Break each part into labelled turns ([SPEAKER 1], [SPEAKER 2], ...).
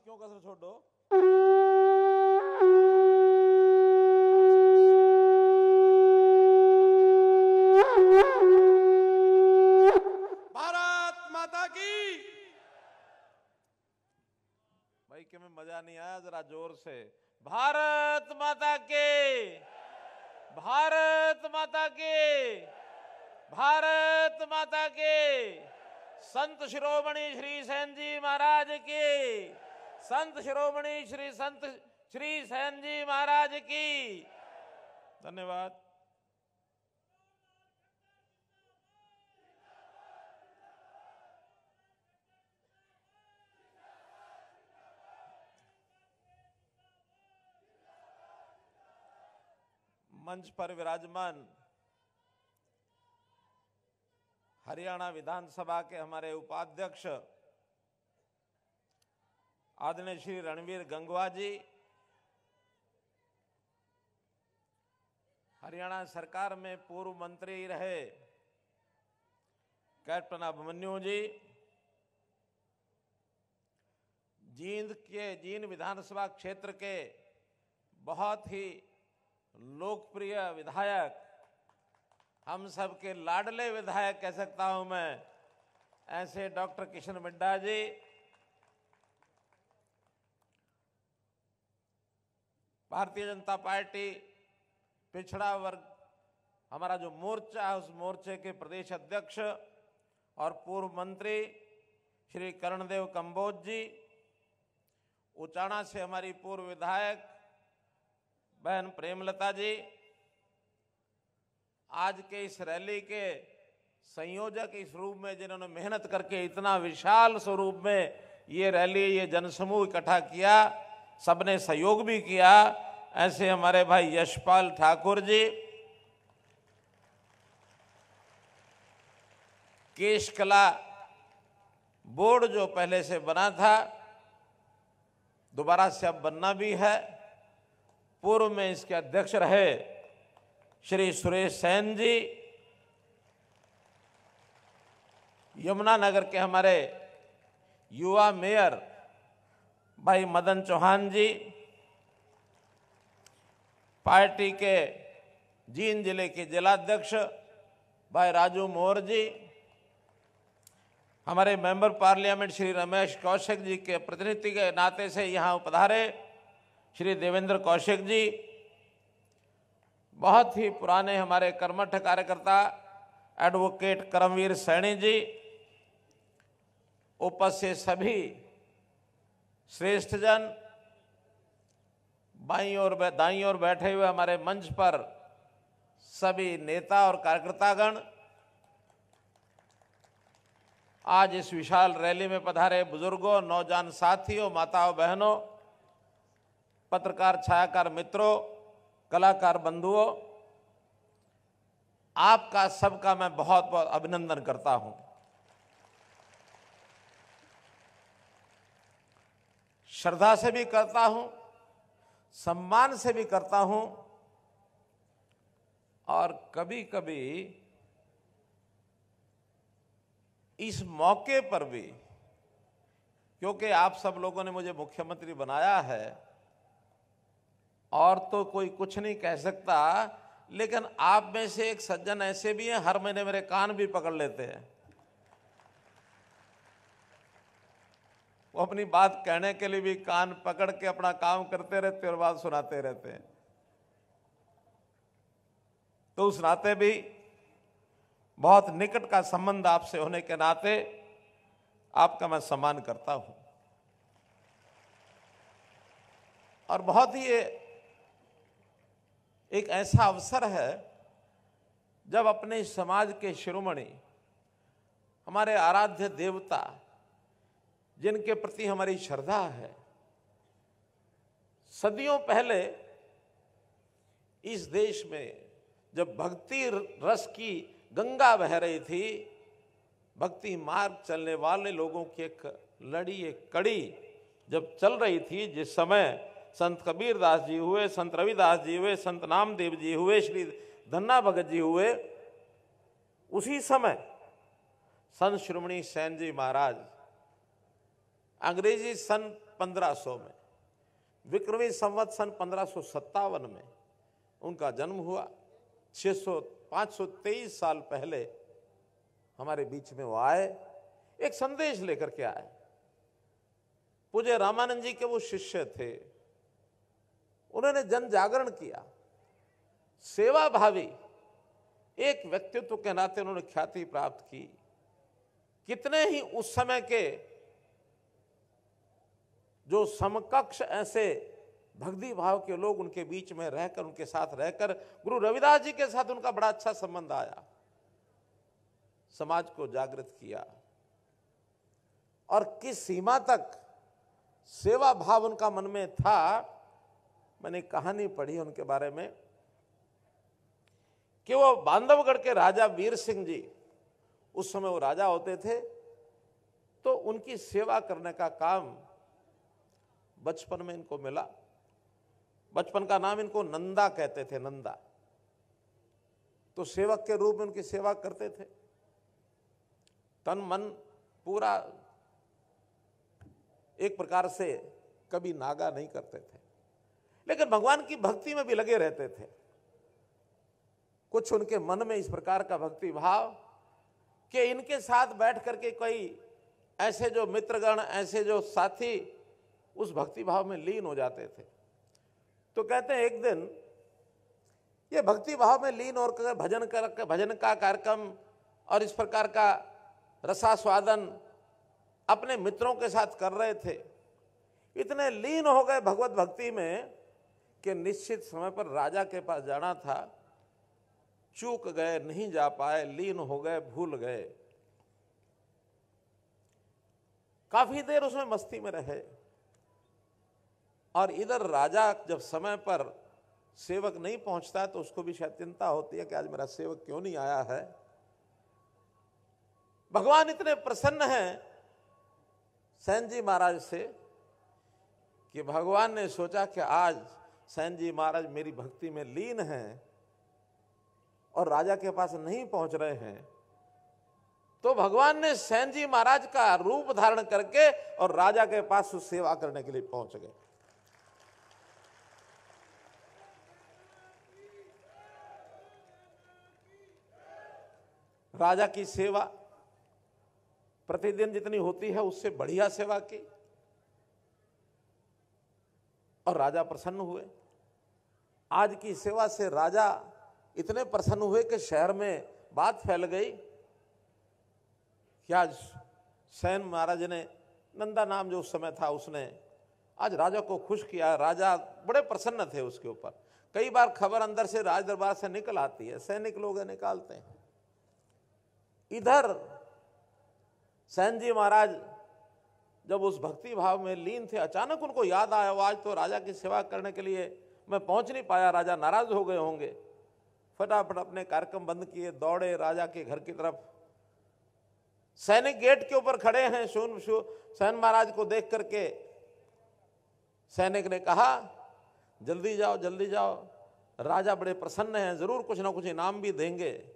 [SPEAKER 1] क्यों कसर छोड़ो। भारत माता की। भाई कि में मजा नहीं आया, जरा जोर से भारत माता के, भारत माता के, भारत माता के। संत शिरोमणि श्री सेन जी महाराज की, संत शिरोमणि संत श्री सेन जी महाराज की। धन्यवाद। मंच पर विराजमान हरियाणा विधानसभा के हमारे उपाध्यक्ष आदरणीय श्री रणवीर गंगवा जी, हरियाणा सरकार में पूर्व मंत्री रहे कैप्टन अभिमन्यु जी, जींद विधानसभा क्षेत्र के बहुत ही लोकप्रिय विधायक, हम सबके लाडले विधायक कह सकता हूं मैं, ऐसे डॉक्टर किशन मिड्डा जी, भारतीय जनता पार्टी पिछड़ा वर्ग हमारा जो मोर्चा है उस मोर्चे के प्रदेश अध्यक्ष और पूर्व मंत्री श्री कर्णदेव कंबोज जी, उचाना से हमारी पूर्व विधायक बहन प्रेमलता जी, आज के इस रैली के संयोजक इस रूप में जिन्होंने मेहनत करके इतना विशाल स्वरूप में ये रैली, ये जनसमूह इकट्ठा किया, सबने सहयोग भी किया, ऐसे हमारे भाई यशपाल ठाकुर जी, केशकला बोर्ड जो पहले से बना था दोबारा से अब बनना भी है, पूर्व में इसके अध्यक्ष रहे श्री सुरेश सेन जी, यमुनानगर के हमारे युवा मेयर भाई मदन चौहान जी, पार्टी के जींद जिले के जिलाध्यक्ष भाई राजू मोर जी, हमारे मेंबर पार्लियामेंट श्री रमेश कौशिक जी के प्रतिनिधि के नाते से यहाँ पधारे श्री देवेंद्र कौशिक जी, बहुत ही पुराने हमारे कर्मठ कार्यकर्ता एडवोकेट करमवीर सैनी जी, उपस्थित सभी श्रेष्ठ जन, बाईं और दाईं ओर बैठे हुए हमारे मंच पर सभी नेता और कार्यकर्तागण, आज इस विशाल रैली में पधारे बुजुर्गों, नौजवान साथियों, माताओं बहनों, पत्रकार छायाकार मित्रों, कलाकार बंधुओं, आपका सबका मैं बहुत बहुत अभिनंदन करता हूं। श्रद्धा से भी करता हूं, सम्मान से भी करता हूं, और कभी कभी इस मौके पर भी, क्योंकि आप सब लोगों ने मुझे मुख्यमंत्री बनाया है और तो कोई कुछ नहीं कह सकता, लेकिन आप में से एक सज्जन ऐसे भी हैं हर महीने मेरे कान भी पकड़ लेते हैं, वो अपनी बात कहने के लिए भी कान पकड़ के अपना काम करते रहते और बात सुनाते रहते हैं। तो उस नाते भी बहुत निकट का संबंध आपसे होने के नाते आपका मैं सम्मान करता हूं, और बहुत ही एक ऐसा अवसर है जब अपने समाज के शिरोमणि, हमारे आराध्य देवता, जिनके प्रति हमारी श्रद्धा है, सदियों पहले इस देश में जब भक्ति रस की गंगा बह रही थी, भक्ति मार्ग चलने वाले लोगों की एक लड़ी, एक कड़ी जब चल रही थी, जिस समय संत कबीर दास जी हुए, संत रविदास जी हुए, संत नामदेव जी हुए, श्री धन्ना भगत जी हुए, उसी समय संत शिरोमणि सेन जी महाराज अंग्रेजी सन 1500 में, विक्रमी संवत सन 1557 में उनका जन्म हुआ। 523 साल पहले हमारे बीच में वो आए, एक संदेश लेकर के आए। पूज्य रामानंद जी के वो शिष्य थे, उन्होंने जन जागरण किया, सेवा भावी एक व्यक्तित्व के नाते उन्होंने ख्याति प्राप्त की। कितने ही उस समय के जो समकक्ष ऐसे भक्ति भाव के लोग उनके बीच में रहकर, उनके साथ रहकर, गुरु रविदास जी के साथ उनका बड़ा अच्छा संबंध आया, समाज को जागृत किया। और किस सीमा तक सेवा भाव उनका मन में था, मैंने कहानी पढ़ी उनके बारे में कि वो बांधवगढ़ के राजा वीर सिंह जी, उस समय वो राजा होते थे, तो उनकी सेवा करने का काम बचपन में इनको मिला। बचपन का नाम इनको नंदा कहते थे, नंदा। तो सेवक के रूप में उनकी सेवा करते थे, तन मन पूरा, एक प्रकार से कभी नागा नहीं करते थे, लेकिन भगवान की भक्ति में भी लगे रहते थे। कुछ उनके मन में इस प्रकार का भक्ति भाव कि इनके साथ बैठ करके कोई ऐसे जो मित्रगण, ऐसे जो साथी उस भक्ति भाव में लीन हो जाते थे। तो कहते हैं एक दिन ये भक्ति भाव में लीन और भजन का कार्यक्रम और इस प्रकार का रसास्वादन अपने मित्रों के साथ कर रहे थे। इतने लीन हो गए भगवत भक्ति में कि निश्चित समय पर राजा के पास जाना था, चूक गए, नहीं जा पाए, लीन हो गए, भूल गए। काफी देर उसमें मस्ती में रहे। और इधर राजा जब समय पर सेवक नहीं पहुंचता है तो उसको भी शायद चिंता होती है कि आज मेरा सेवक क्यों नहीं आया है। भगवान इतने प्रसन्न हैं सैन जी महाराज से कि भगवान ने सोचा कि आज सैन जी महाराज मेरी भक्ति में लीन हैं और राजा के पास नहीं पहुंच रहे हैं, तो भगवान ने सैन जी महाराज का रूप धारण करके और राजा के पास सेवा करने के लिए पहुंच गए। राजा की सेवा प्रतिदिन जितनी होती है उससे बढ़िया सेवा की और राजा प्रसन्न हुए। आज की सेवा से राजा इतने प्रसन्न हुए कि शहर में बात फैल गई कि आज सैन महाराज ने, नंदा नाम जो उस समय था, उसने आज राजा को खुश किया। राजा बड़े प्रसन्न थे उसके ऊपर। कई बार खबर अंदर से राज दरबार से निकल आती है, सैनिक लोग निकालते हैं। इधर सैन जी महाराज जब उस भक्ति भाव में लीन थे, अचानक उनको याद आया आज तो राजा की सेवा करने के लिए मैं पहुंच नहीं पाया, राजा नाराज हो गए होंगे। फटाफट अपने कार्यक्रम बंद किए, दौड़े राजा के घर की तरफ। सैनिक गेट के ऊपर खड़े हैं, सैन महाराज को देख करके सैनिक ने कहा जल्दी जाओ, जल्दी जाओ, राजा बड़े प्रसन्न हैं, जरूर कुछ ना कुछ इनाम भी देंगे।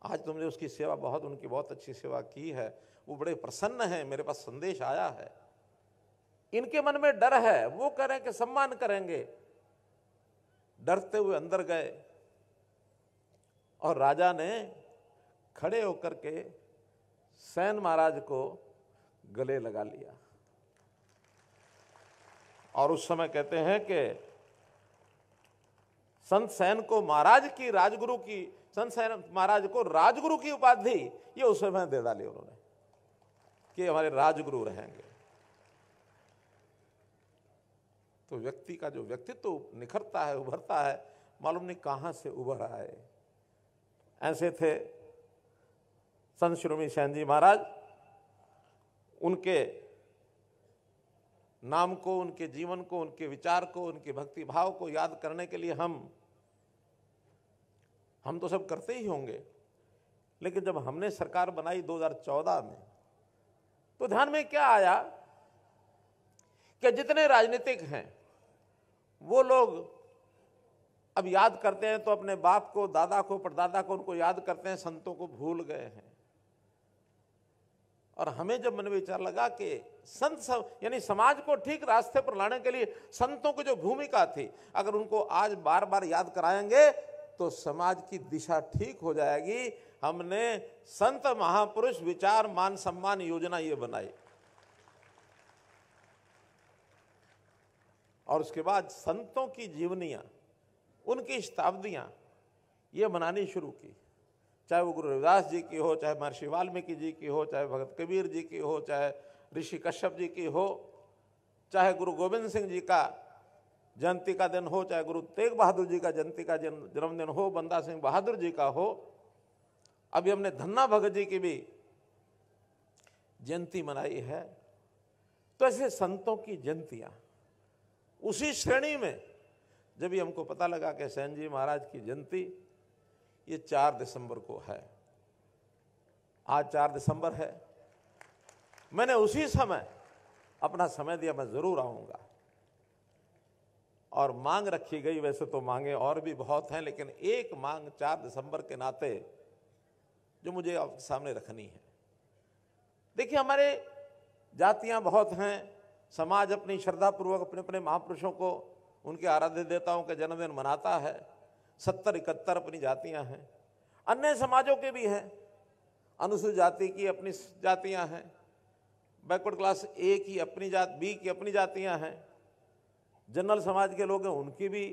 [SPEAKER 1] आज तुमने उसकी सेवा उनकी बहुत अच्छी सेवा की है, वो बड़े प्रसन्न हैं, मेरे पास संदेश आया है। इनके मन में डर है, वो करें कि सम्मान करेंगे। डरते हुए अंदर गए और राजा ने खड़े होकर के सैन महाराज को गले लगा लिया। और उस समय कहते हैं कि संत सैन को महाराज की, राजगुरु की, संत सैन महाराज को राजगुरु की उपाधि ये उस समय दे डाली उन्होंने कि हमारे राजगुरु रहेंगे। तो व्यक्ति का जो व्यक्तित्व निखरता है, उभरता है, मालूम नहीं कहां से उभर आए। ऐसे थे संत शिरोमणि सैन जी महाराज। उनके नाम को, उनके जीवन को, उनके विचार को, उनके भक्ति भाव को याद करने के लिए हम तो सब करते ही होंगे, लेकिन जब हमने सरकार बनाई 2014 में तो ध्यान में क्या आया कि जितने राजनीतिक हैं वो लोग अब याद करते हैं तो अपने बाप को, दादा को, परदादा को उनको याद करते हैं, संतों को भूल गए हैं। और हमें जब मन में विचार लगा कि संत सब यानी समाज को ठीक रास्ते पर लाने के लिए संतों की जो भूमिका थी, अगर उनको आज बार बार याद कराएंगे तो समाज की दिशा ठीक हो जाएगी। हमने संत महापुरुष विचार मान सम्मान योजना ये बनाई, और उसके बाद संतों की जीवनियां, उनकी शताब्दियां ये बनानी शुरू की। चाहे वो गुरु रविदास जी की हो, चाहे महर्षि वाल्मीकि जी की हो, चाहे भगत कबीर जी की हो, चाहे ऋषि कश्यप जी की हो, चाहे गुरु गोविंद सिंह जी का जयंती का दिन हो, चाहे गुरु तेग बहादुर जी का जयंती का जन्मदिन हो, बंदा सिंह बहादुर जी का हो, अभी हमने धन्ना भगत जी की भी जयंती मनाई है। तो ऐसे संतों की जयंतियां, उसी श्रेणी में जब ये हमको पता लगा कि सेन जी महाराज की जयंती ये 4 दिसंबर को है, आज 4 दिसंबर है, मैंने उसी समय अपना समय दिया, मैं जरूर आऊंगा। और मांग रखी गई, वैसे तो मांगे और भी बहुत हैं, लेकिन एक मांग 4 दिसंबर के नाते जो मुझे आपके सामने रखनी है। देखिए, हमारे जातियां बहुत हैं, समाज अपनी श्रद्धापूर्वक अपने अपने महापुरुषों को, उनके आराध्य देवताओं के जन्मदिन मनाता है। 70-71 अपनी जातियां हैं, अन्य समाजों के भी हैं, अनुसूचित जाति की अपनी जातियां हैं, बैकवर्ड क्लास ए की अपनी जात, बी की अपनी जातियां हैं, जनरल समाज के लोग हैं, उनकी भी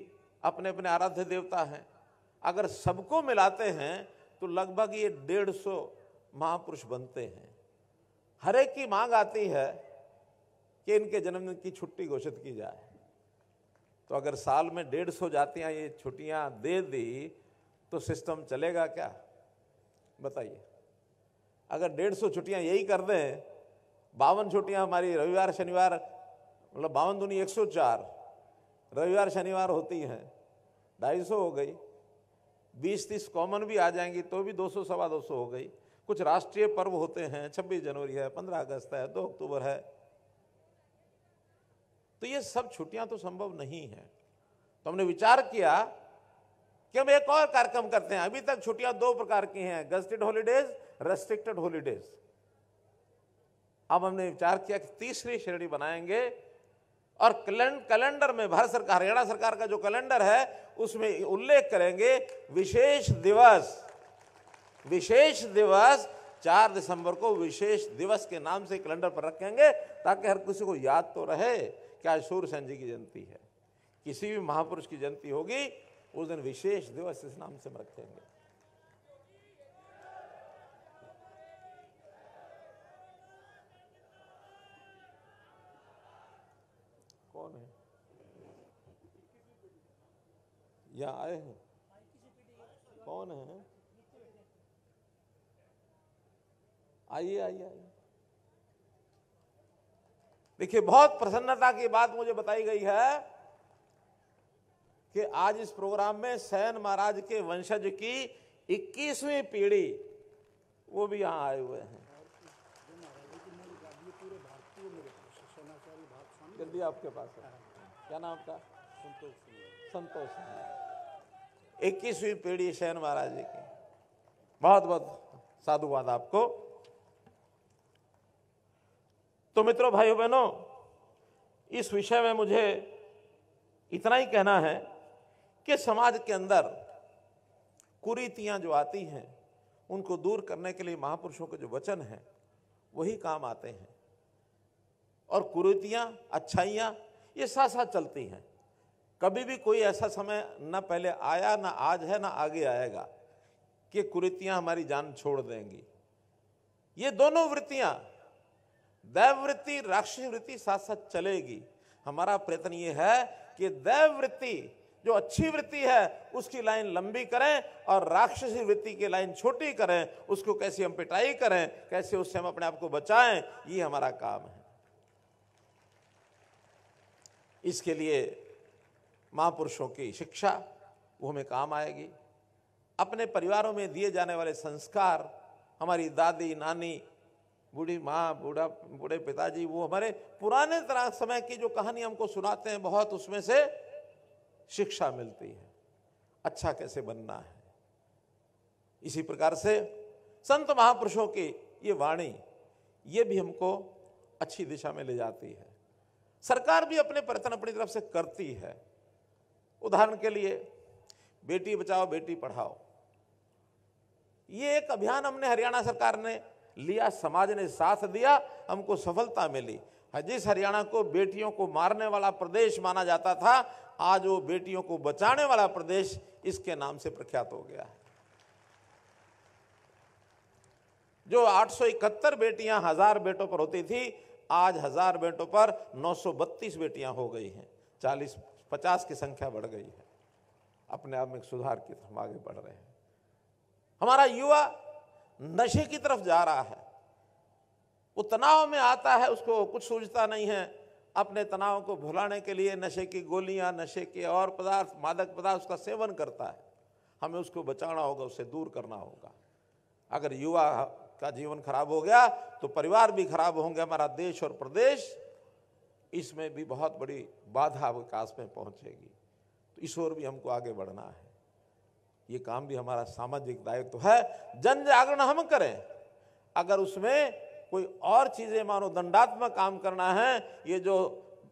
[SPEAKER 1] अपने अपने आराध्य देवता हैं। अगर सबको मिलाते हैं तो लगभग ये 150 महापुरुष बनते हैं। हर एक की मांग आती है कि इनके जन्मदिन की छुट्टी घोषित की जाए। तो अगर साल में 150 जातियां ये छुट्टियां दे दी तो सिस्टम चलेगा क्या, बताइए। अगर 150 छुट्टियां यही कर दें, 52 छुट्टियां हमारी रविवार शनिवार, मतलब 52 दूनी 104 रविवार शनिवार होती हैं, 250 हो गई। 20-30 कॉमन भी आ जाएंगी तो भी 200 सवा 200 हो गई। कुछ राष्ट्रीय पर्व होते हैं, 26 जनवरी है, 15 अगस्त है, 2 अक्टूबर है, तो ये सब छुट्टियां तो संभव नहीं है। तो हमने विचार किया कि हम एक और कार्यक्रम करते हैं। अभी तक छुट्टियां 2 प्रकार की हैं, गजेटेड हॉलीडेज, रेस्ट्रिक्टेड हॉलीडेज। अब हमने विचार किया कि तीसरी श्रेणी बनाएंगे और कैलेंडर में भारत सरकार, हरियाणा सरकार का जो कैलेंडर है उसमें उल्लेख करेंगे विशेष दिवस 4 दिसंबर को विशेष दिवस के नाम से कैलेंडर पर रखेंगे, ताकि हर किसी को याद तो रहे कि आज सूर्यसेन जी की जयंती है। किसी भी महापुरुष की जयंती होगी उस दिन विशेष दिवस इस नाम से हम रखेंगे। कौन है यहाँ आए हैं, कौन है? आइए आइए आइए। देखिए, बहुत प्रसन्नता की बात मुझे बताई गई है कि आज इस प्रोग्राम में सेन महाराज के वंशज की 21वीं पीढ़ी वो भी यहां आए हुए हैं। जल्दी आपके पास है, क्या नाम आपका? संतोष सिंह। 21वीं पीढ़ी सेन महाराज जी की, बहुत बहुत साधुवाद आपको। तो मित्रों, भाइयों बहनों, इस विषय में मुझे इतना ही कहना है कि समाज के अंदर कुरीतियां जो आती हैं उनको दूर करने के लिए महापुरुषों के जो वचन हैं वही काम आते हैं। और कुरीतियां, अच्छाइयां ये साथ साथ चलती हैं। कभी भी कोई ऐसा समय न पहले आया, न आज है, न आगे आएगा कि कुरीतियां हमारी जान छोड़ देंगी। ये दोनों वृत्तियां, दैव वृत्ति, राक्षसी वृत्ति साथ साथ चलेगी। हमारा प्रयत्न ये है कि दैव वृत्ति जो अच्छी वृत्ति है उसकी लाइन लंबी करें और राक्षसी वृत्ति की लाइन छोटी करें। उसको कैसे हम पिटाई करें, कैसे उससे हम अपने आप को बचाएं, ये हमारा काम है। इसके लिए महापुरुषों की शिक्षा वो हमें काम आएगी। अपने परिवारों में दिए जाने वाले संस्कार, हमारी दादी, नानी, बूढ़ी माँ, बूढ़े पिताजी, वो हमारे पुराने तरह समय की जो कहानी हमको सुनाते हैं, बहुत उसमें से शिक्षा मिलती है, अच्छा कैसे बनना है। इसी प्रकार से संत महापुरुषों की ये वाणी, ये भी हमको अच्छी दिशा में ले जाती है। सरकार भी अपने प्रयत्न अपनी तरफ से करती है। उदाहरण के लिए बेटी बचाओ बेटी पढ़ाओ, ये एक अभियान हमने हरियाणा सरकार ने लिया, समाज ने साथ दिया, हमको सफलता मिली। जिस हरियाणा को बेटियों को मारने वाला प्रदेश माना जाता था, आज वो बेटियों को बचाने वाला प्रदेश इसके नाम से प्रख्यात हो गया है। जो 871 बेटियां 1000 बेटों पर होती थी, आज 1000 बेटों पर 932 बेटियां हो गई हैं। 40-50 की संख्या बढ़ गई है। अपने आप में एक सुधार की तरफ हम आगे बढ़ रहे हैं। हमारा युवा नशे की तरफ जा रहा है, वो तनाव में आता है, उसको कुछ सूझता नहीं है, अपने तनाव को भुलाने के लिए नशे की गोलियां, नशे के और पदार्थ, मादक पदार्थ उसका सेवन करता है। हमें उसको बचाना होगा, उससे दूर करना होगा। अगर युवा का जीवन खराब हो गया तो परिवार भी खराब होंगे, हमारा देश और प्रदेश इसमें भी बहुत बड़ी बाधा विकास में पहुंचेगी। तो इस ओर भी हमको आगे बढ़ना है। ये काम भी हमारा सामाजिक दायित्व है। जन जागरण हम करें, अगर उसमें कोई और चीजें मानो दंडात्मक काम करना है, ये जो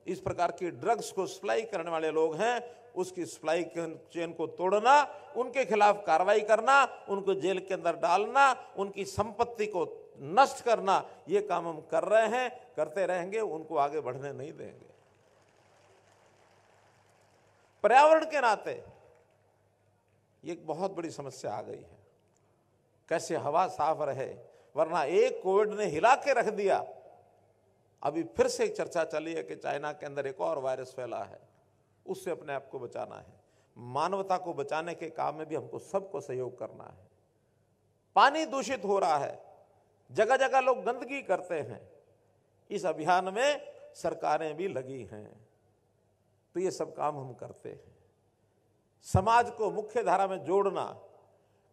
[SPEAKER 1] इस प्रकार की ड्रग्स को सप्लाई करने वाले लोग हैं, उसकी सप्लाई चेन को तोड़ना, उनके खिलाफ कार्रवाई करना, उनको जेल के अंदर डालना, उनकी संपत्ति को नष्ट करना, ये काम हम कर रहे हैं, करते रहेंगे, उनको आगे बढ़ने नहीं देंगे। पर्यावरण के नाते ये एक बहुत बड़ी समस्या आ गई है। कैसे हवा साफ रहे, वरना एक कोविड ने हिला के रख दिया। अभी फिर से एक चर्चा चली है कि चाइना के अंदर एक और वायरस फैला है, उससे अपने आप को बचाना है। मानवता को बचाने के काम में भी हमको सबको सहयोग करना है। पानी दूषित हो रहा है, जगह जगह लोग गंदगी करते हैं, इस अभियान में सरकारें भी लगी हैं। तो ये सब काम हम करते हैं। समाज को मुख्य धारा में जोड़ना,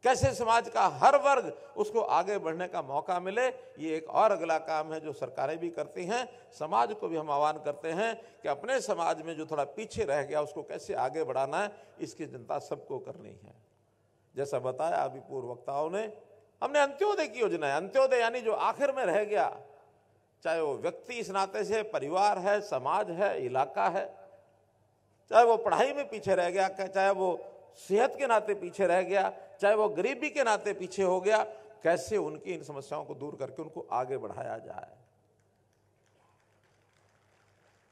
[SPEAKER 1] कैसे समाज का हर वर्ग उसको आगे बढ़ने का मौका मिले, ये एक और अगला काम है जो सरकारें भी करती हैं। समाज को भी हम आह्वान करते हैं कि अपने समाज में जो थोड़ा पीछे रह गया उसको कैसे आगे बढ़ाना है, इसकी चिंता सबको करनी है। जैसा बताया अभी पूर्व वक्ताओं ने, हमने अंत्योदय की योजना है। अंत्योदय यानी जो आखिर में रह गया, चाहे वो व्यक्ति इस नाते से, परिवार है, समाज है, इलाका है, चाहे वो पढ़ाई में पीछे रह गया, चाहे वो सेहत के नाते पीछे रह गया, चाहे वो गरीबी के नाते पीछे हो गया, कैसे उनकी इन समस्याओं को दूर करके उनको आगे बढ़ाया जाए।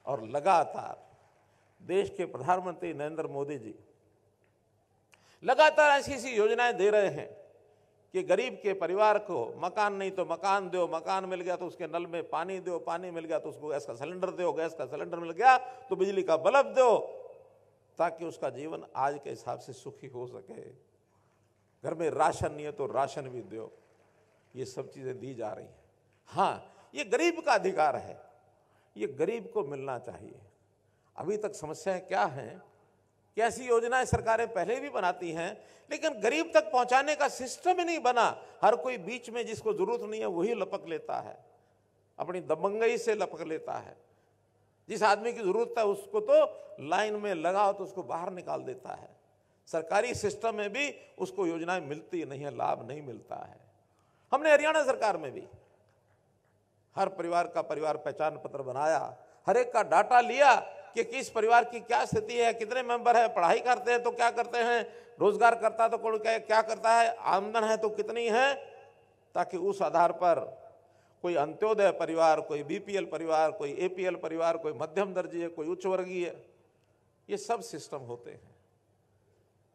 [SPEAKER 1] और लगातार देश के प्रधानमंत्री नरेंद्र मोदी जी लगातार ऐसी ऐसी योजनाएं दे रहे हैं कि गरीब के परिवार को मकान नहीं तो मकान दो, मकान मिल गया तो उसके नल में पानी दो, पानी मिल गया तो उसको गैस का सिलेंडर दो, गैस का सिलेंडर मिल गया तो बिजली का बल्ब दो, ताकि उसका जीवन आज के हिसाब से सुखी हो सके। घर में राशन नहीं है तो राशन भी दो। ये सब चीजें दी जा रही हैं। हाँ, ये गरीब का अधिकार है, ये गरीब को मिलना चाहिए। अभी तक समस्याएं क्या हैं कि ऐसी योजनाएं सरकारें पहले भी बनाती हैं, लेकिन गरीब तक पहुंचाने का सिस्टम ही नहीं बना। हर कोई बीच में जिसको जरूरत नहीं है वही लपक लेता है, अपनी दबंगई से लपक लेता है। जिस आदमी की जरूरत है उसको तो लाइन में लगाओ तो उसको बाहर निकाल देता है। सरकारी सिस्टम में भी उसको योजनाएं मिलती नहीं है, लाभ नहीं मिलता है। हमने हरियाणा सरकार में भी हर परिवार का परिवार पहचान पत्र बनाया, हर एक का डाटा लिया कि किस परिवार की क्या स्थिति है, कितने मेंबर है, पढ़ाई करते हैं तो क्या करते हैं, रोजगार करता है तो कौन क्या करता है, आमदन है तो कितनी है, ताकि उस आधार पर कोई अंत्योदय परिवार, कोई बीपीएल परिवार, कोई एपीएल परिवार, कोई मध्यम दर्जीय, कोई उच्च वर्गीय, ये सब सिस्टम होते हैं।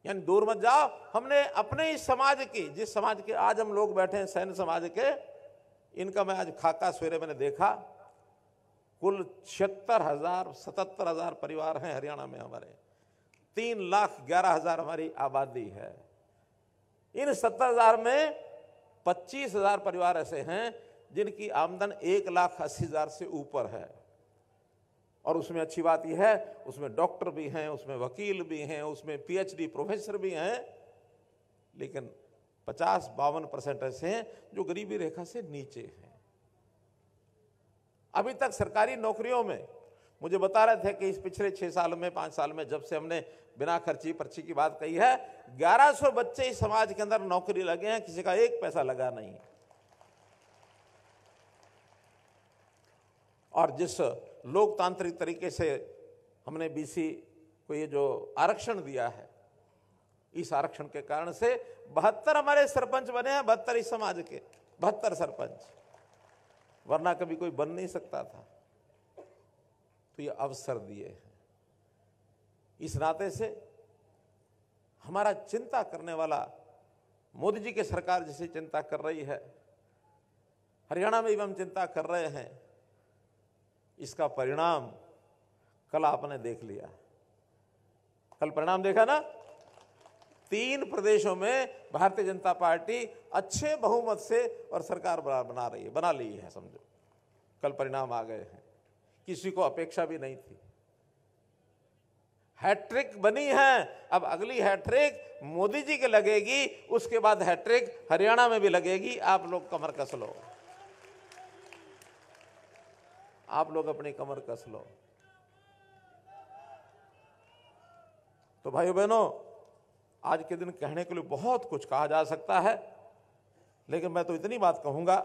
[SPEAKER 1] यानी दूर मत जाओ। हमने अपने इस समाज की, जिस समाज के आज हम लोग बैठे हैं, सैन्य समाज के, इनका मैं आज खाका सवेरे मैंने देखा, कुल 77,000 परिवार हैं हरियाणा में हमारे। 3,11,000 हमारी आबादी है। इन 70,000 में 25,000 परिवार ऐसे हैं जिनकी आमदन 1,80,000 से ऊपर है। और उसमें अच्छी बात यह है, उसमें डॉक्टर भी हैं, उसमें वकील भी हैं, उसमें पीएचडी प्रोफेसर भी हैं, लेकिन 50-52% ऐसे हैं जो गरीबी रेखा से नीचे हैं। अभी तक सरकारी नौकरियों में मुझे बता रहे थे कि इस पिछले 6 साल में, 5 साल में, जब से हमने बिना खर्ची पर्ची की बात कही है, 1100 बच्चे इस समाज के अंदर नौकरी लगे हैं, किसी का 1 पैसा लगा नहीं। और जिस लोकतांत्रिक तरीके से हमने बीसी को ये जो आरक्षण दिया है, इस आरक्षण के कारण से 72 हमारे सरपंच बने हैं, 72 इस समाज के, 72 सरपंच, वरना कभी कोई बन नहीं सकता था। तो ये अवसर दिए हैं। इस नाते से हमारा चिंता करने वाला मोदी जी की सरकार जैसी चिंता कर रही है, हरियाणा में भी हम चिंता कर रहे हैं, इसका परिणाम कल आपने देख लिया। कल परिणाम देखा ना, 3 प्रदेशों में भारतीय जनता पार्टी अच्छे बहुमत से और सरकार बना ली है, समझो। कल परिणाम आ गए हैं, किसी को अपेक्षा भी नहीं थी। हैट्रिक बनी है, अब अगली हैट्रिक मोदी जी के लगेगी, उसके बाद हैट्रिक हरियाणा में भी लगेगी। आप लोग कमर कस लो, आप लोग अपनी कमर कस लो। तो भाइयों बहनों, आज के दिन कहने के लिए बहुत कुछ कहा जा सकता है, लेकिन मैं तो इतनी बात कहूंगा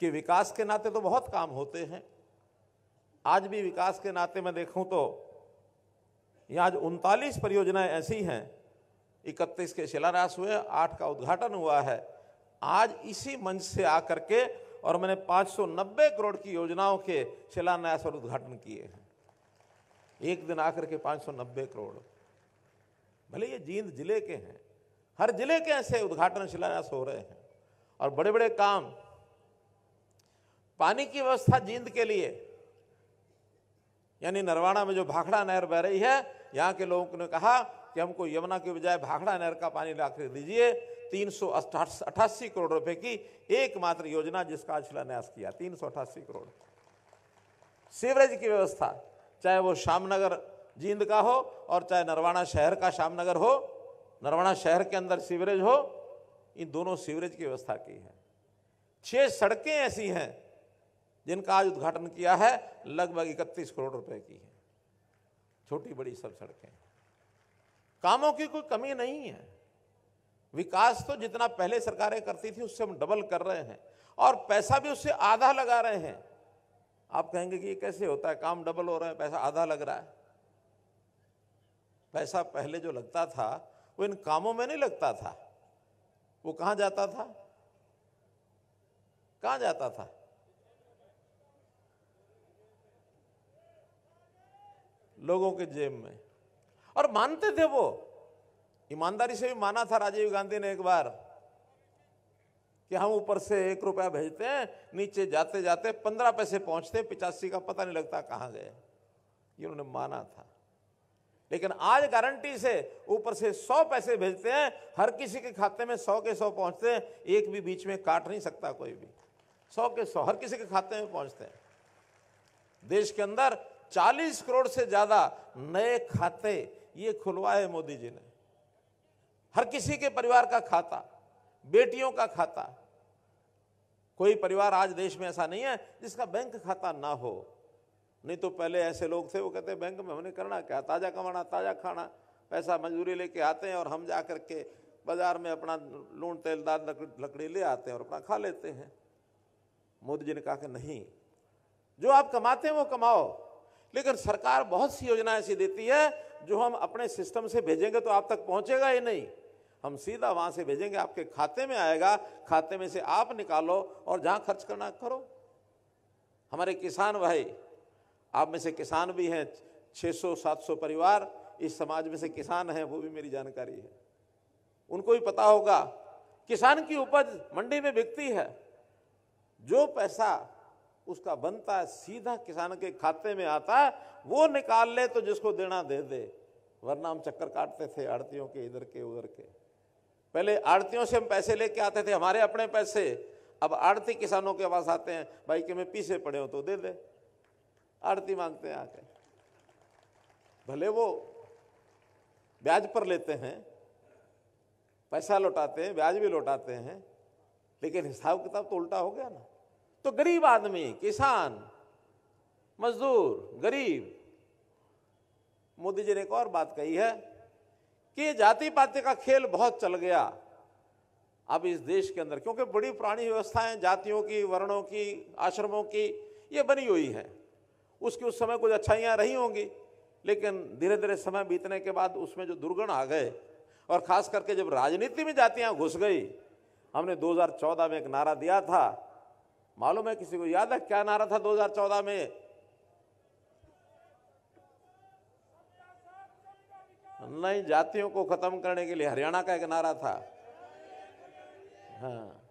[SPEAKER 1] कि विकास के नाते तो बहुत काम होते हैं। आज भी विकास के नाते मैं देखूं तो यहाँ आज 39 परियोजनाएं ऐसी हैं, 31 के शिलान्यास हुए, 8 का उद्घाटन हुआ है। आज इसी मंच से आकर के और मैंने 590 करोड़ की योजनाओं के शिलान्यास और उद्घाटन किए हैं। एक दिन आकर के 590 करोड़, भले ये जींद जिले के हैं, हर जिले के ऐसे उद्घाटन शिलान्यास हो रहे हैं। और बड़े बड़े काम, पानी की व्यवस्था जींद के लिए, यानी नरवाना में जो भाखड़ा नहर बह रही है, यहाँ के लोगों ने कहा कि हमको यमुना के बजाय भाखड़ा नहर का पानी लाकर दीजिए। 388 करोड़ रुपए की एकमात्र योजना जिसका आज शिलान्यास किया, 388 करोड़। सीवरेज की व्यवस्था, चाहे वो श्यामनगर जींद का हो और चाहे नरवाना शहर का श्यामनगर हो, नरवाना शहर के अंदर सीवरेज हो, इन दोनों सीवरेज की व्यवस्था की है। 6 सड़कें ऐसी हैं जिनका आज उद्घाटन किया है, लगभग 31 करोड़ रुपए की है, छोटी बड़ी सब सड़कें। कामों की कोई कमी नहीं है। विकास तो जितना पहले सरकारें करती थी उससे हम डबल कर रहे हैं, और पैसा भी उससे आधा लगा रहे हैं। आप कहेंगे कि ये कैसे होता है, काम डबल हो रहा है, पैसा आधा लग रहा है। पैसा पहले जो लगता था वो इन कामों में नहीं लगता था, वो कहां जाता था? कहां जाता था? लोगों के जेब में। और मानते थे वो, ईमानदारी से भी माना था राजीव गांधी ने एक बार कि हम ऊपर से 1 रुपया भेजते हैं, नीचे जाते जाते 15 पैसे पहुंचते, 85 का पता नहीं लगता कहां गए, ये उन्होंने माना था। लेकिन आज गारंटी से ऊपर से 100 पैसे भेजते हैं, हर किसी के खाते में 100 के 100 पहुंचते हैं, एक भी बीच में काट नहीं सकता कोई भी। 100 के 100 हर किसी के खाते में पहुंचते हैं। देश के अंदर 40 करोड़ से ज्यादा नए खाते ये खुलवाए मोदी जी ने। हर किसी के परिवार का खाता, बेटियों का खाता। कोई परिवार आज देश में ऐसा नहीं है जिसका बैंक खाता ना हो। नहीं तो पहले ऐसे लोग थे, वो कहते बैंक में हमने करना क्या, ताजा कमाना, ताजा खाना, पैसा मजदूरी लेके आते हैं और हम जा करके बाजार में अपना लून तेलदार लकड़ी ले आते हैं और अपना खा लेते हैं। मोदी जी ने कहा कि नहीं, जो आप कमाते हैं वो कमाओ, लेकिन सरकार बहुत सी योजना ऐसी देती है जो हम अपने सिस्टम से भेजेंगे तो आप तक पहुंचेगा ही नहीं, हम सीधा वहां से भेजेंगे, आपके खाते में आएगा, खाते में से आप निकालो और जहां खर्च करना करो। हमारे किसान भाई, आप में से किसान भी हैं, 600-700 परिवार इस समाज में से किसान हैं, वो भी मेरी जानकारी है। उनको भी पता होगा किसान की उपज मंडी में बिकती है, जो पैसा उसका बनता है सीधा किसान के खाते में आता है, वो निकाल ले तो जिसको देना दे दे, वरना हम चक्कर काटते थे आड़तियों के, इधर के उधर के। पहले आड़तियों से हम पैसे लेके आते थे, हमारे अपने पैसे। अब आड़ती किसानों के पास आते हैं, भाई कि मैं पीछे पड़े हो तो दे दे, आड़ती मांगते हैं आके। भले वो ब्याज पर लेते हैं, पैसा लौटाते हैं, ब्याज भी लौटाते हैं, लेकिन हिसाब किताब तो उल्टा हो गया ना। तो गरीब आदमी, किसान, मजदूर, गरीब, मोदी जी ने एक और बात कही है कि जाति पाति का खेल बहुत चल गया, अब इस देश के अंदर, क्योंकि बड़ी पुरानी व्यवस्थाएं जातियों की, वर्णों की, आश्रमों की ये बनी हुई हैं, उसकी उस समय कुछ अच्छाइयाँ रही होंगी, लेकिन धीरे धीरे समय बीतने के बाद उसमें जो दुर्गुण आ गए, और खास करके जब राजनीति में जातियाँ घुस गई। हमने 2014 में एक नारा दिया था, मालूम है किसी को याद है क्या नारा था 2014 में? नहीं, जातियों को खत्म करने के लिए हरियाणा का एक नारा था। हाँ,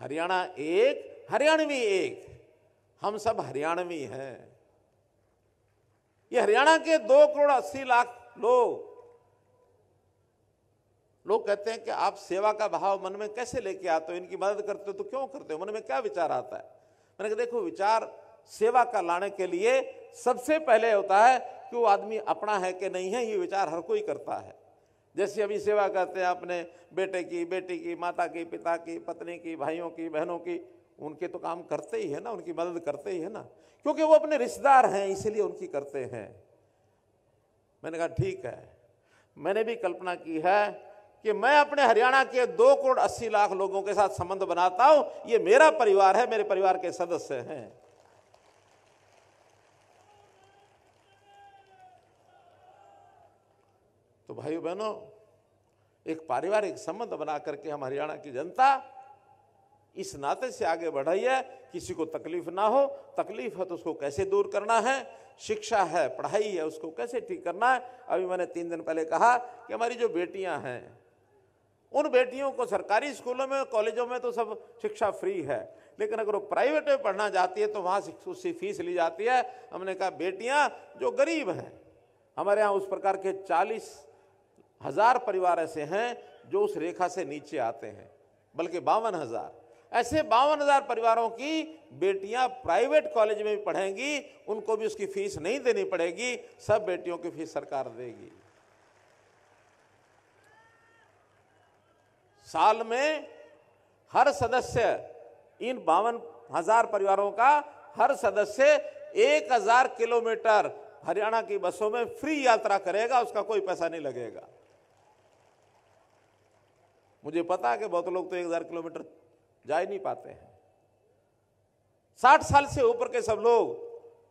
[SPEAKER 1] हरियाणा एक, हरियाणवी एक, हम सब हरियाणवी हैं। ये हरियाणा के 2,80,00,000 लोग कहते हैं कि आप सेवा का भाव मन में कैसे लेके आते हो, इनकी मदद करते हो तो क्यों करते हो, मन में क्या विचार आता है? मैंने कहा देखो, विचार सेवा का लाने के लिए सबसे पहले होता है कि वो आदमी अपना है कि नहीं है, ये विचार हर कोई करता है। जैसे अभी सेवा करते हैं अपने बेटे की, बेटी की, माता की, पिता की, पत्नी की, भाइयों की, बहनों की, उनके तो काम करते ही है ना, उनकी मदद करते ही है ना, क्योंकि वो अपने रिश्तेदार हैं, इसीलिए उनकी करते हैं। मैंने कहा ठीक है, मैंने भी कल्पना की है कि मैं अपने हरियाणा के 2,80,00,000 लोगों के साथ संबंध बनाता हूं, ये मेरा परिवार है, मेरे परिवार के सदस्य हैं। तो भाइयों बहनों, एक पारिवारिक संबंध बना करके हम हरियाणा की जनता इस नाते से आगे बढ़ रही है, किसी को तकलीफ ना हो, तकलीफ है तो उसको कैसे दूर करना है, शिक्षा है, पढ़ाई है, उसको कैसे ठीक करना है। अभी मैंने 3 दिन पहले कहा कि हमारी जो बेटियां हैं, उन बेटियों को सरकारी स्कूलों में, कॉलेजों में तो सब शिक्षा फ्री है, लेकिन अगर वो प्राइवेट में पढ़ना चाहती है तो वहाँ उससे फीस ली जाती है। हमने कहा बेटियां जो गरीब हैं, हमारे यहाँ उस प्रकार के 40,000 परिवार ऐसे हैं जो उस रेखा से नीचे आते हैं, बल्कि 52,000, ऐसे 52,000 परिवारों की बेटियां प्राइवेट कॉलेज में भी पढ़ेंगी, उनको भी उसकी फीस नहीं देनी पड़ेगी, सब बेटियों की फीस सरकार देगी। साल में हर सदस्य, इन 52,000 परिवारों का हर सदस्य 1,000 किलोमीटर हरियाणा की बसों में फ्री यात्रा करेगा, उसका कोई पैसा नहीं लगेगा। मुझे पता है कि बहुत लोग तो 1,000 किलोमीटर जा ही नहीं पाते हैं। 60 साल से ऊपर के सब लोग,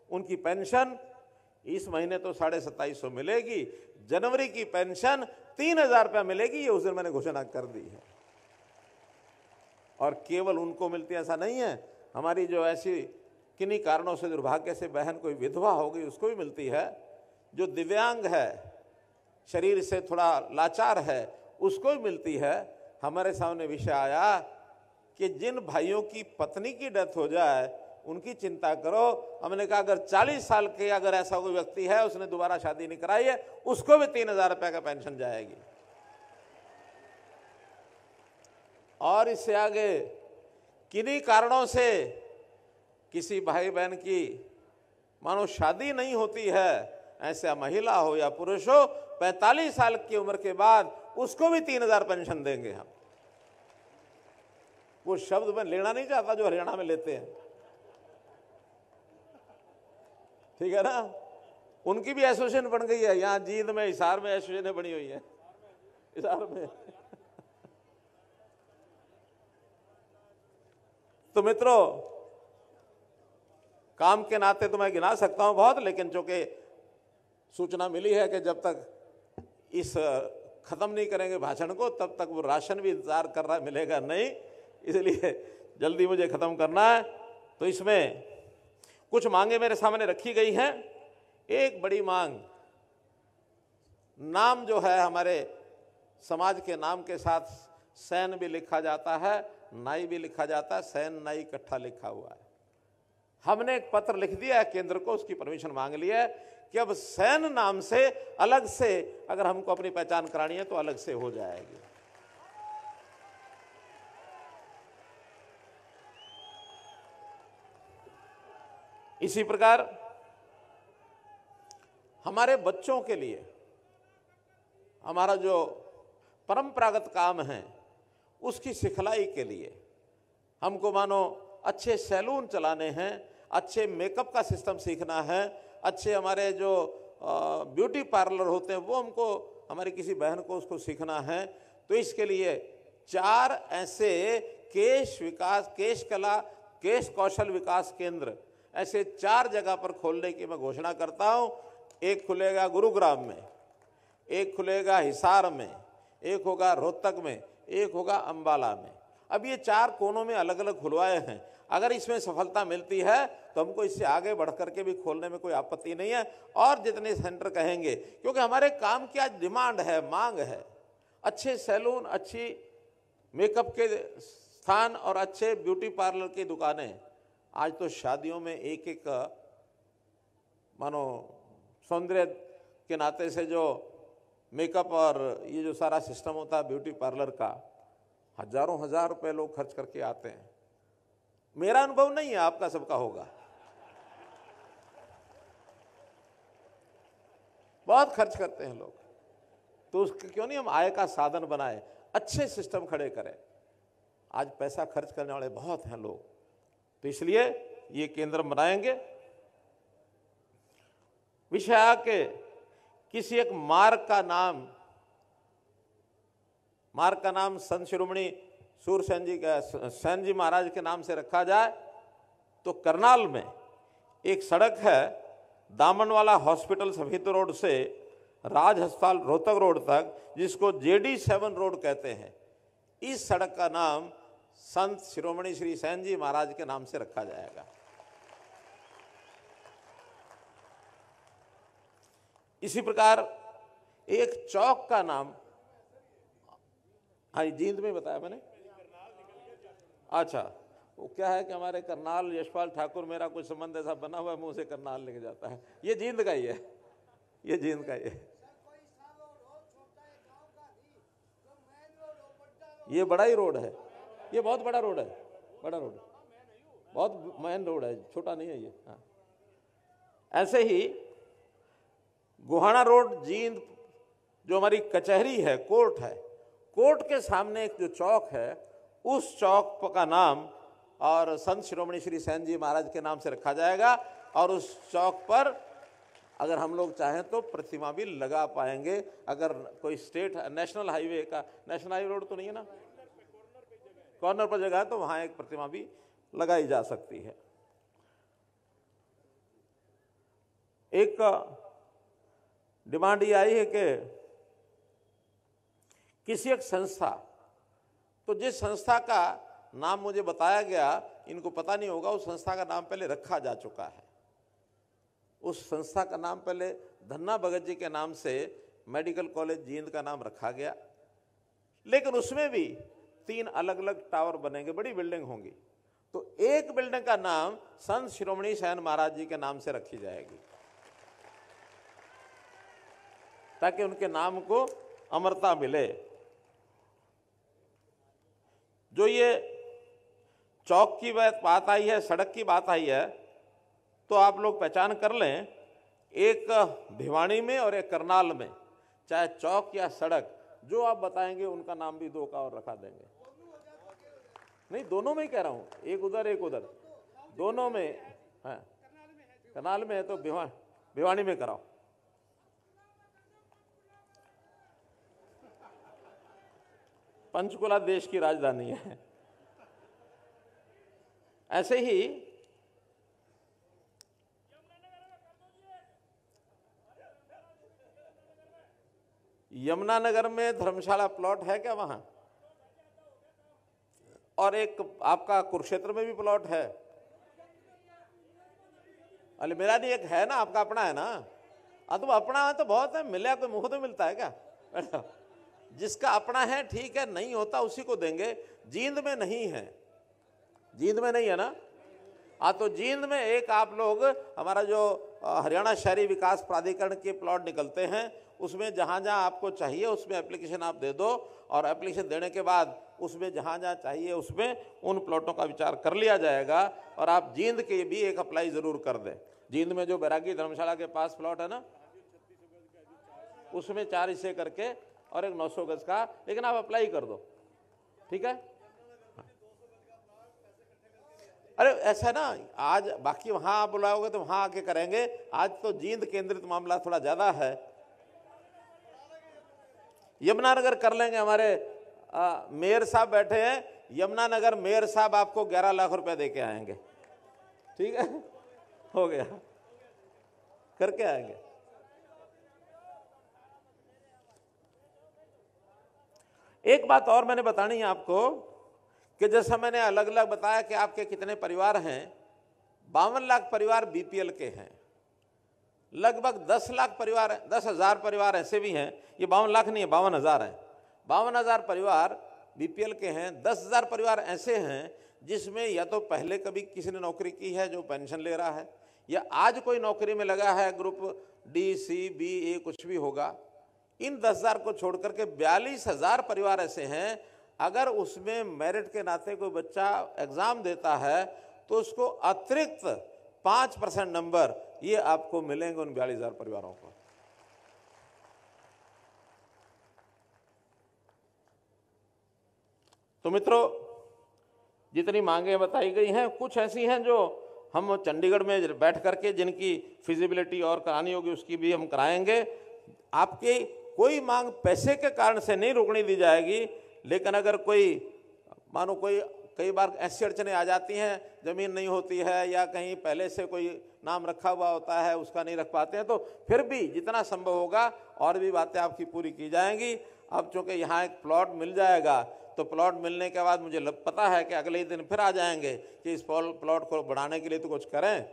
[SPEAKER 1] उनकी पेंशन इस महीने तो 2750 मिलेगी, जनवरी की पेंशन 3,000 रुपया मिलेगी, ये उस दिन मैंने घोषणा कर दी है। और केवल उनको मिलती है ऐसा नहीं है, हमारी जो ऐसी किन्हीं कारणों से दुर्भाग्य से बहन कोई विधवा हो गई उसको भी मिलती है, जो दिव्यांग है, शरीर से थोड़ा लाचार है, उसको भी मिलती है। हमारे सामने विषय आया कि जिन भाइयों की पत्नी की डेथ हो जाए उनकी चिंता करो। हमने कहा अगर 40 साल के अगर ऐसा कोई व्यक्ति है, उसने दोबारा शादी नहीं कराई है, उसको भी 3,000 रुपये का पेंशन जाएगी। और इससे आगे किन्हीं कारणों से किसी भाई बहन की मानो शादी नहीं होती है, ऐसा महिला हो या पुरुष हो, 45 साल की उम्र के बाद उसको भी 3,000 पेंशन देंगे हम। वो शब्द मैं लेना नहीं चाहता जो हरियाणा में लेते हैं, ठीक है ना। उनकी भी एसोसिएशन बन गई है, यहाँ जींद में, हिसार में एसोसिएशन बनी हुई है, हिसार में। तो मित्रों, काम के नाते तो मैं गिना सकता हूं बहुत, लेकिन चूंकि सूचना मिली है कि जब तक इस खत्म नहीं करेंगे भाषण को तब तक वो राशन भी इंतजार कर रहा है, मिलेगा नहीं, इसलिए जल्दी मुझे खत्म करना है। तो इसमें कुछ मांगे मेरे सामने रखी गई हैं। एक बड़ी मांग, नाम जो है हमारे समाज के नाम के साथ सैन भी लिखा जाता है, नाई भी लिखा जाता है, सैन नाई इकट्ठा लिखा हुआ है। हमने एक पत्र लिख दिया है केंद्र को, उसकी परमिशन मांग ली है कि अब सैन नाम से अलग से अगर हमको अपनी पहचान करानी है तो अलग से हो जाएगी। इसी प्रकार हमारे बच्चों के लिए हमारा जो परंपरागत काम है उसकी सिखलाई के लिए हमको मानो अच्छे सैलून चलाने हैं, अच्छे मेकअप का सिस्टम सीखना है, अच्छे हमारे जो ब्यूटी पार्लर होते हैं वो हमको, हमारी किसी बहन को उसको सीखना है। तो इसके लिए 4 ऐसे केश कला केश कौशल विकास केंद्र ऐसे 4 जगह पर खोलने की मैं घोषणा करता हूं। एक खुलेगा गुरुग्राम में, एक खुलेगा हिसार में, एक होगा रोहतक में, एक होगा अंबाला में। अब ये 4 कोनों में अलग अलग खुलवाए हैं। अगर इसमें सफलता मिलती है तो हमको इससे आगे बढ़ करके भी खोलने में कोई आपत्ति नहीं है। और जितने सेंटर कहेंगे, क्योंकि हमारे काम की आज डिमांड है, मांग है। अच्छे सैलून, अच्छी मेकअप के स्थान और अच्छे ब्यूटी पार्लर की दुकानें। आज तो शादियों में एक एक मानो सौंदर्य के नाते से जो मेकअप और ये जो सारा सिस्टम होता है ब्यूटी पार्लर का, हजारों हजार रुपए लोग खर्च करके आते हैं। मेरा अनुभव नहीं है, आपका सबका होगा। बहुत खर्च करते हैं लोग, तो उसके क्यों नहीं हम आय का साधन बनाए, अच्छे सिस्टम खड़े करें। आज पैसा खर्च करने वाले बहुत हैं लोग, तो इसलिए ये केंद्र बनाएंगे। विषय आके किसी एक मार्ग का नाम संत शिरोमणि सूरसेन जी महाराज के नाम से रखा जाए, तो करनाल में एक सड़क है दामनवाला हॉस्पिटल सफेद रोड से राज अस्पताल रोहतक रोड तक, जिसको JD7 रोड कहते हैं। इस सड़क का नाम संत शिरोमणि श्री सेन जी महाराज के नाम से रखा जाएगा। इसी प्रकार एक चौक का नाम, हाँ जींद में बताया मैंने। अच्छा, वो क्या है कि हमारे करनाल यशपाल ठाकुर, मेरा कोई संबंध ऐसा बना हुआ है, मुंह से करनाल लेके जाता है। ये जींद का ही है, ये जींद का ही है। ये बड़ा ही रोड है, ये बहुत बड़ा रोड है, बड़ा रोड, बहुत मेन रोड है, छोटा नहीं है ये। हाँ। ऐसे ही गोहाना रोड जींद, जो हमारी कचहरी है, कोर्ट है, कोर्ट के सामने एक जो चौक है, उस चौक का नाम और संत शिरोमणि श्री सेन जी महाराज के नाम से रखा जाएगा। और उस चौक पर अगर हम लोग चाहें तो प्रतिमा भी लगा पाएंगे। अगर कोई स्टेट नेशनल हाईवे का, नेशनल हाईवे रोड तो नहीं है ना, कॉर्नर पर जगह है, तो वहां एक प्रतिमा भी लगाई जा सकती है। एक डिमांड ये आई है कि किसी एक संस्था, तो जिस संस्था का नाम मुझे बताया गया, इनको पता नहीं होगा, उस संस्था का नाम पहले रखा जा चुका है। उस संस्था का नाम पहले धन्ना भगत जी के नाम से मेडिकल कॉलेज जींद का नाम रखा गया, लेकिन उसमें भी 3 अलग अलग टावर बनेंगे, बड़ी बिल्डिंग होंगी। तो एक बिल्डिंग का नाम संत शिरोमणि सेन महाराज जी के नाम से रखी जाएगी, ताकि उनके नाम को अमरता मिले। जो ये चौक की बात आई है, सड़क की बात आई है, तो आप लोग पहचान कर लें, एक भिवानी में और एक करनाल में, चाहे चौक या सड़क, जो आप बताएंगे उनका नाम भी 2 का और रखा देंगे। नहीं, दोनों में ही कह रहा हूं, एक उधर एक उधर, दोनों में है। करनाल में है तो भिवानी में कराओ। पंचकुला देश की राजधानी है। ऐसे ही यमुनानगर में धर्मशाला प्लॉट है क्या वहां? और एक आपका कुरुक्षेत्र में भी प्लॉट है। अरे मेरा नहीं, एक है ना, आपका अपना है ना। तो अपना है तो बहुत है, मिले कोई मुंह तो मिलता है क्या? जिसका अपना है ठीक है, नहीं होता उसी को देंगे। जींद में नहीं है, जींद में नहीं है ना। तो जींद में एक आप लोग, हमारा जो हरियाणा शहरी विकास प्राधिकरण के प्लॉट निकलते हैं, उसमें जहाँ जहाँ आपको चाहिए उसमें एप्लीकेशन आप दे दो, और एप्लीकेशन देने के बाद उसमें जहाँ जहाँ चाहिए उसमें उन प्लॉटों का विचार कर लिया जाएगा। और आप जींद के भी एक अप्लाई जरूर कर दें। जींद में जो बैरागी धर्मशाला के पास प्लॉट है ना, उसमें 4 हिस्से करके और एक 900 गज का, लेकिन आप अप्लाई कर दो, ठीक है। अरे ऐसा है ना, आज बाकी वहां आप बुलाओगे तो वहां आके करेंगे, आज तो जींद केंद्रित मामला थोड़ा ज्यादा है। यमुनानगर कर लेंगे, हमारे मेयर साहब बैठे हैं, यमुनानगर मेयर साहब आपको 11 लाख रुपए दे के आएंगे। ठीक है, हो गया, करके आएंगे। एक बात और मैंने बतानी है आपको कि जैसा मैंने अलग अलग बताया कि आपके कितने परिवार हैं, 52 लाख परिवार बीपीएल के हैं, लगभग 10 लाख परिवार, 10,000 परिवार ऐसे भी हैं, ये 52 लाख नहीं है, 52,000 हैं, 52,000 परिवार बीपीएल के हैं। 10,000 परिवार ऐसे हैं जिसमें या तो पहले कभी किसी ने नौकरी की है जो पेंशन ले रहा है, या आज कोई नौकरी में लगा है, ग्रुप डी, सी, बी, ए कुछ भी होगा। इन 10,000 को छोड़ करके 42,000 परिवार ऐसे हैं, अगर उसमें मेरिट के नाते कोई बच्चा एग्जाम देता है तो उसको अतिरिक्त 5% नंबर ये आपको मिलेंगे उन 42,000 परिवारों को। तो मित्रों, जितनी मांगे बताई गई हैं, कुछ ऐसी हैं जो हम चंडीगढ़ में बैठ करके जिनकी फिजिबिलिटी और करानी होगी उसकी भी हम कराएंगे। आपकी कोई मांग पैसे के कारण से नहीं रोकने दी जाएगी, लेकिन अगर कोई मानो कोई कई बार ऐसी अड़चनें आ जाती हैं, ज़मीन नहीं होती है या कहीं पहले से कोई नाम रखा हुआ होता है उसका नहीं रख पाते हैं, तो फिर भी जितना संभव होगा और भी बातें आपकी पूरी की जाएंगी। अब चूँकि यहाँ एक प्लॉट मिल जाएगा तो प्लॉट मिलने के बाद मुझे पता है कि अगले ही दिन फिर आ जाएंगे कि इस प्लॉट को बढ़ाने के लिए तो कुछ करें।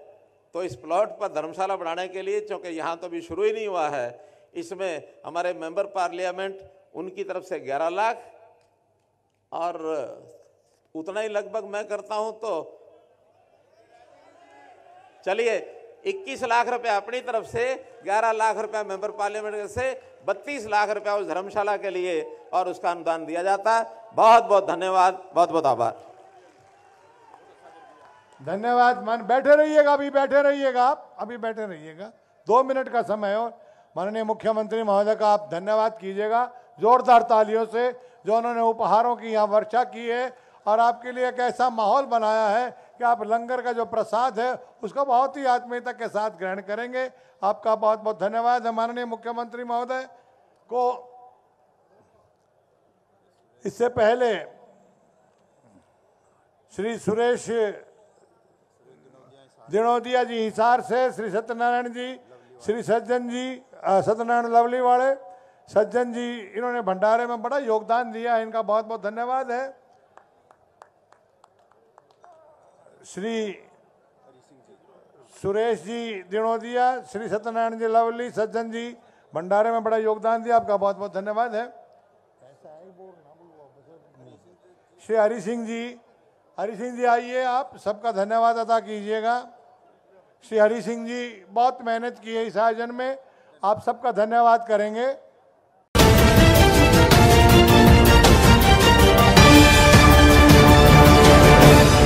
[SPEAKER 1] तो इस प्लॉट पर धर्मशाला बढ़ाने के लिए, चूँकि यहाँ तो अभी शुरू ही नहीं हुआ है, इसमें हमारे मेंबर पार्लियामेंट उनकी तरफ से 11 लाख और उतना ही लगभग मैं करता हूं, तो चलिए 21 लाख रुपए अपनी तरफ से, 11 लाख रुपया मेंबर पार्लियामेंट से, 32 लाख रुपया उस धर्मशाला के लिए और उसका अनुदान दिया जाता है। बहुत बहुत धन्यवाद, बहुत बहुत आभार।
[SPEAKER 2] धन्यवाद। मान बैठे रहिएगा, अभी बैठे रहिएगा, आप अभी बैठे रहिएगा, 2 मिनट का समय। और माननीय मुख्यमंत्री महोदय का आप धन्यवाद कीजिएगा जोरदार तालियों से, जो उन्होंने उपहारों की यहाँ वर्षा की है और आपके लिए एक ऐसा माहौल बनाया है कि आप लंगर का जो प्रसाद है उसको बहुत ही आत्मीयता के साथ ग्रहण करेंगे। आपका बहुत बहुत धन्यवाद है माननीय मुख्यमंत्री महोदय को। इससे पहले श्री सुरेश दिनोदिया जी हिसार से, श्री सत्यनारायण जी, श्री सज्जन जी, सत्यनारायण लवली वाले सज्जन जी, इन्होंने भंडारे में बड़ा योगदान दिया है, इनका बहुत बहुत धन्यवाद है। श्री सुरेश जी दिनोदिया, श्री सत्यनारायण जी लवली, सज्जन जी, भंडारे में बड़ा योगदान दिया, आपका बहुत बहुत धन्यवाद है। श्री हरि सिंह जी आइए, आप सबका धन्यवाद अदा कीजिएगा। श्री हरि सिंह जी बहुत मेहनत की है इस आयोजन में, आप सबका धन्यवाद करेंगे।